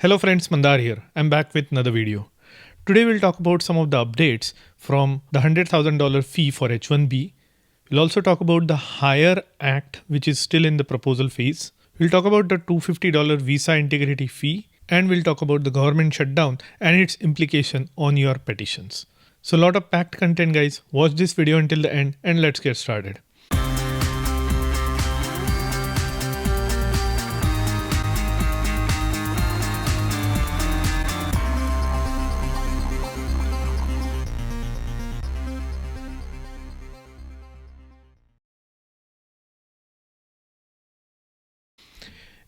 Hello friends, Mandar here. I'm back with another video. Today we'll talk about some of the updates from the $100,000 fee for H1B. We'll also talk about the Hire Act, which is still in the proposal phase. We'll talk about the $250 visa integrity fee, and we'll talk about the government shutdown and its implication on your petitions. So a lot of packed content, guys. Watch this video until the end and let's get started.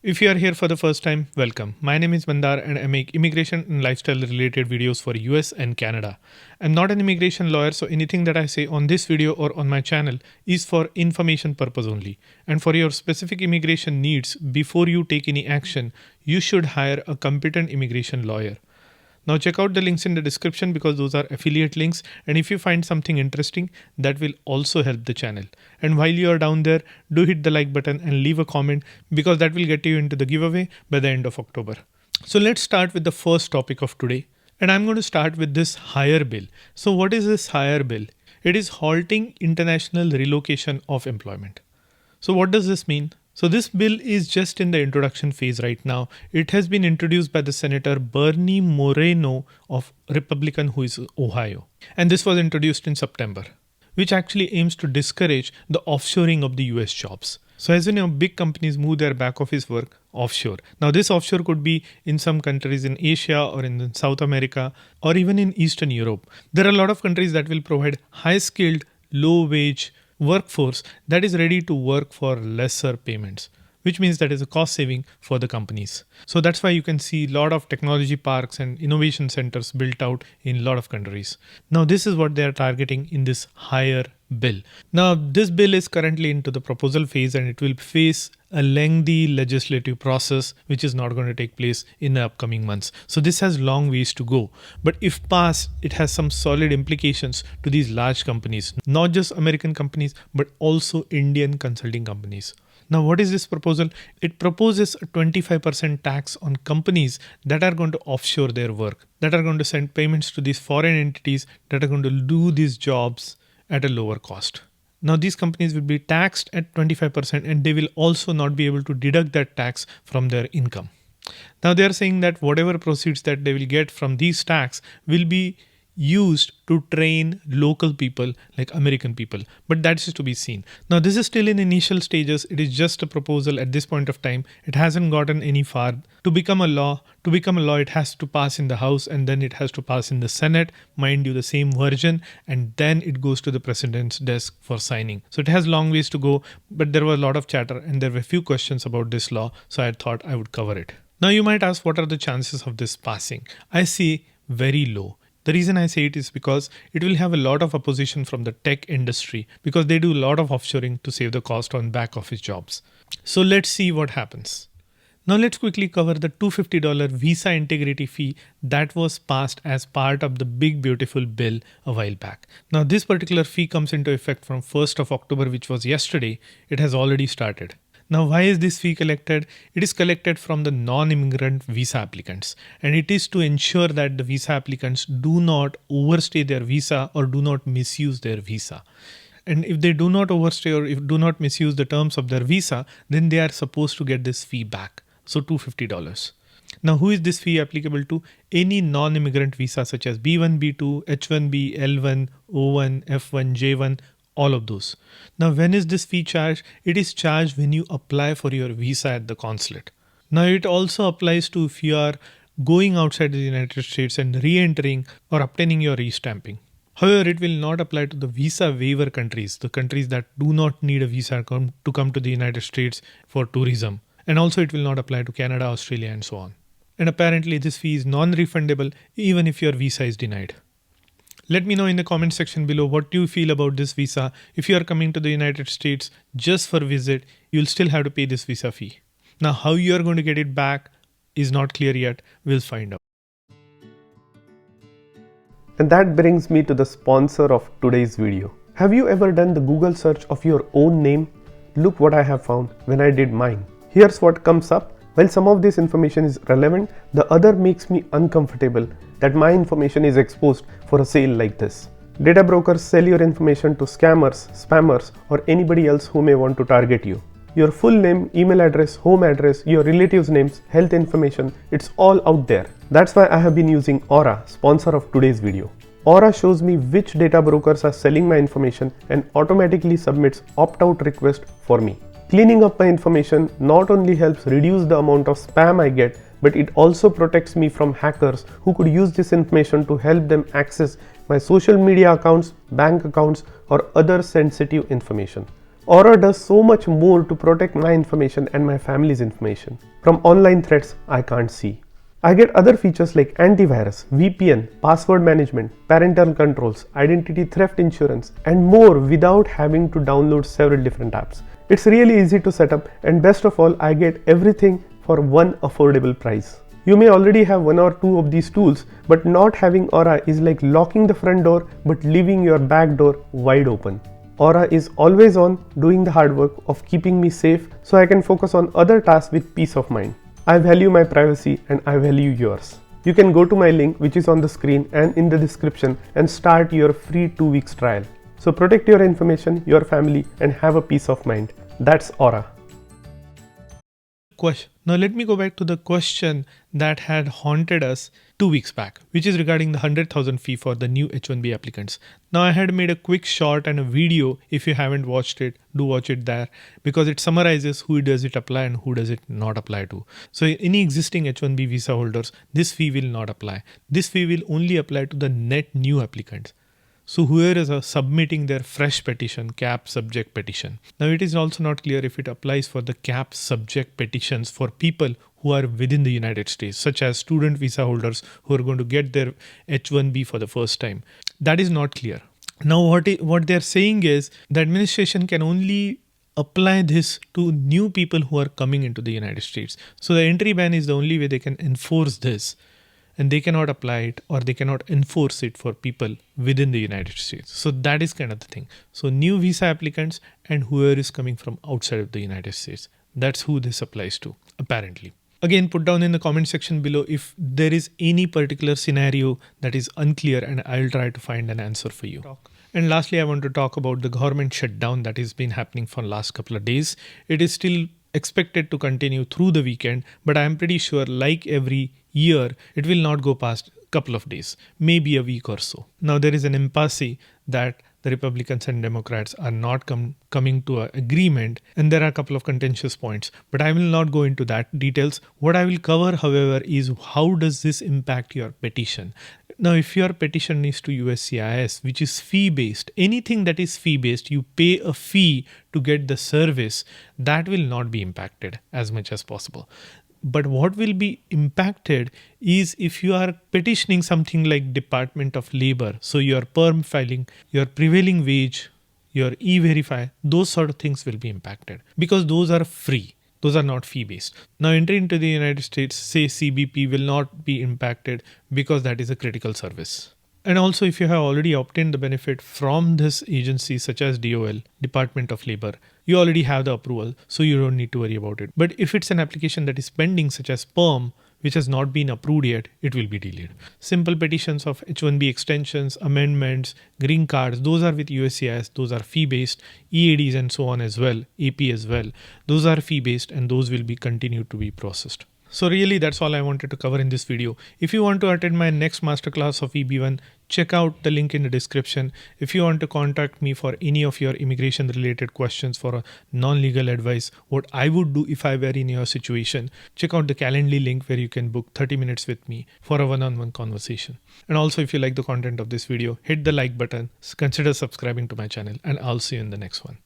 If you are here for the first time, welcome. My name is Mandar and I make immigration and lifestyle related videos for US and Canada. I'm not an immigration lawyer, so anything that I say on this video or on my channel is for information purpose only. And for your specific immigration needs, before you take any action, you should hire a competent immigration lawyer. Now check out the links in the description because those are affiliate links, and if you find something interesting, that will also help the channel. And while you are down there, do hit the like button and leave a comment because that will get you into the giveaway by the end of October. So let's start with the first topic of today, and I'm going to start with this Hire Bill. So what is this Hire Bill? It is halting international relocation of employment. So what does this mean? So this bill is just in the introduction phase right now. It has been introduced by the Senator Bernie Moreno of Republican, who is Ohio. And this was introduced in September, which actually aims to discourage the offshoring of the US jobs. So as you know, big companies move their back office work offshore. Now this offshore could be in some countries in Asia or in South America or even in Eastern Europe. There are a lot of countries that will provide high-skilled, low-wage workforce that is ready to work for lesser payments, which means that is a cost saving for the companies. So that's why you can see a lot of technology parks and innovation centers built out in a lot of countries. Now this is what they are targeting in this Hire Bill. Now this bill is currently into the proposal phase and it will face a lengthy legislative process which is not going to take place in the upcoming months. So this has long ways to go. But if passed, it has some solid implications to these large companies, not just American companies, but also Indian consulting companies. Now, what is this proposal? It proposes a 25% tax on companies that are going to offshore their work, that are going to send payments to these foreign entities that are going to do these jobs at a lower cost. Now, these companies will be taxed at 25% and they will also not be able to deduct that tax from their income. Now, they are saying that whatever proceeds that they will get from these tax will be used to train local people like American people, but that is to be seen. Now this is still in initial stages. It is just a proposal at this point of time. It hasn't gotten any far. To become a law, it has to pass in the House and then it has to pass in the Senate, mind you, the same version, and then it goes to the president's desk for signing. So it has long ways to go, but there was a lot of chatter and there were a few questions about this law, so I thought I would cover it. Now you might ask, what are the chances of this passing? I see very low. The reason I say it is because it will have a lot of opposition from the tech industry because they do a lot of offshoring to save the cost on back office jobs. So let's see what happens. Now let's quickly cover the $250 visa integrity fee that was passed as part of the big beautiful bill a while back. Now this particular fee comes into effect from 1st of October, which was yesterday. It has already started. Now, why is this fee collected? It is collected from the non-immigrant visa applicants, and it is to ensure that the visa applicants do not overstay their visa or do not misuse their visa. And if they do not overstay or if do not misuse the terms of their visa, then they are supposed to get this fee back. So $250. Now, who is this fee applicable to? Any non-immigrant visa such as B1, B2, H1B, L1, O1, F1, J1, all of those. Now, when is this fee charged? It is charged when you apply for your visa at the consulate. Now, it also applies to if you are going outside the United States and re-entering or obtaining your re-stamping. However, it will not apply to the visa waiver countries, the countries that do not need a visa to come to the United States for tourism. And also it will not apply to Canada, Australia, and so on. And apparently this fee is non-refundable even if your visa is denied. Let me know in the comment section below what you feel about this visa. If you are coming to the United States just for visit, you'll still have to pay this visa fee. Now, how you are going to get it back is not clear yet. We'll find out. And that brings me to the sponsor of today's video. Have you ever done the Google search of your own name? Look what I have found when I did mine. Here's what comes up While some of this information is relevant, the other makes me uncomfortable that my information is exposed for a sale like this. Data brokers sell your information to scammers, spammers, or anybody else who may want to target you. Your full name, email address, home address, your relatives' names, health information, it's all out there. That's why I have been using Aura, sponsor of today's video. Aura shows me which data brokers are selling my information and automatically submits opt-out request for me. Cleaning up my information not only helps reduce the amount of spam I get, but it also protects me from hackers who could use this information to help them access my social media accounts, bank accounts, or other sensitive information. Aura does so much more to protect my information and my family's information from online threats I can't see. I get other features like antivirus, VPN, password management, parental controls, identity theft insurance, and more without having to download several different apps. It's really easy to set up, and best of all, I get everything for one affordable price. You may already have one or two of these tools, but not having Aura is like locking the front door but leaving your back door wide open. Aura is always on, doing the hard work of keeping me safe so I can focus on other tasks with peace of mind. I value my privacy and I value yours. You can go to my link which is on the screen and in the description and start your free 2 weeks trial. So protect your information, your family, and have a peace of mind. That's Aura. Now let me go back to the question that had haunted us 2 weeks back, which is regarding the 100,000 fee for the new H1B applicants. Now I had made a quick short and a video. If you haven't watched it, do watch it there because it summarizes who does it apply and who does it not apply to. So any existing H1B visa holders, this fee will not apply. This fee will only apply to the net new applicants. So whoever is submitting their fresh petition, CAP subject petition. Now it is also not clear if it applies for the CAP subject petitions for people who are within the United States, such as student visa holders who are going to get their H1B for the first time. That is not clear. Now what they are saying is the administration can only apply this to new people who are coming into the United States. So the entry ban is the only way they can enforce this. And they cannot apply it or they cannot enforce it for people within the United States. So that is kind of the thing. So new visa applicants and whoever is coming from outside of the United States. That's who this applies to, apparently. Again, put down in the comment section below if there is any particular scenario that is unclear and I'll try to find an answer for you. And lastly, I want to talk about the government shutdown that has been happening for the last couple of days. It is still expected to continue through the weekend, but I'm pretty sure like every year, it will not go past a couple of days, maybe a week or so. Now there is an impasse that the Republicans and Democrats are not coming to an agreement, and there are a couple of contentious points, but I will not go into that details. What I will cover, however, is how does this impact your petition. Now, if your petition is to USCIS, which is fee-based, anything that is fee-based, you pay a fee to get the service, that will not be impacted as much as possible. But what will be impacted is if you are petitioning something like Department of Labor, so your perm filing, your prevailing wage, your e-verify, those sort of things will be impacted because those are free. Those are not fee-based. Now entry into the United States, say CBP, will not be impacted because that is a critical service. And also if you have already obtained the benefit from this agency such as DOL, Department of Labor, you already have the approval, so you don't need to worry about it. But if it's an application that is pending such as PERM, which has not been approved yet, it will be delayed. Simple petitions of H1B extensions, amendments, green cards, those are with USCIS, those are fee-based, EADs and so on as well, AP as well. Those are fee-based and those will be continued to be processed. So really that's all I wanted to cover in this video. If you want to attend my next masterclass of EB1, check out the link in the description. If you want to contact me for any of your immigration related questions for a non-legal advice, what I would do if I were in your situation, check out the Calendly link where you can book 30 minutes with me for a one-on-one conversation. And also if you like the content of this video, hit the like button, consider subscribing to my channel, and I'll see you in the next one.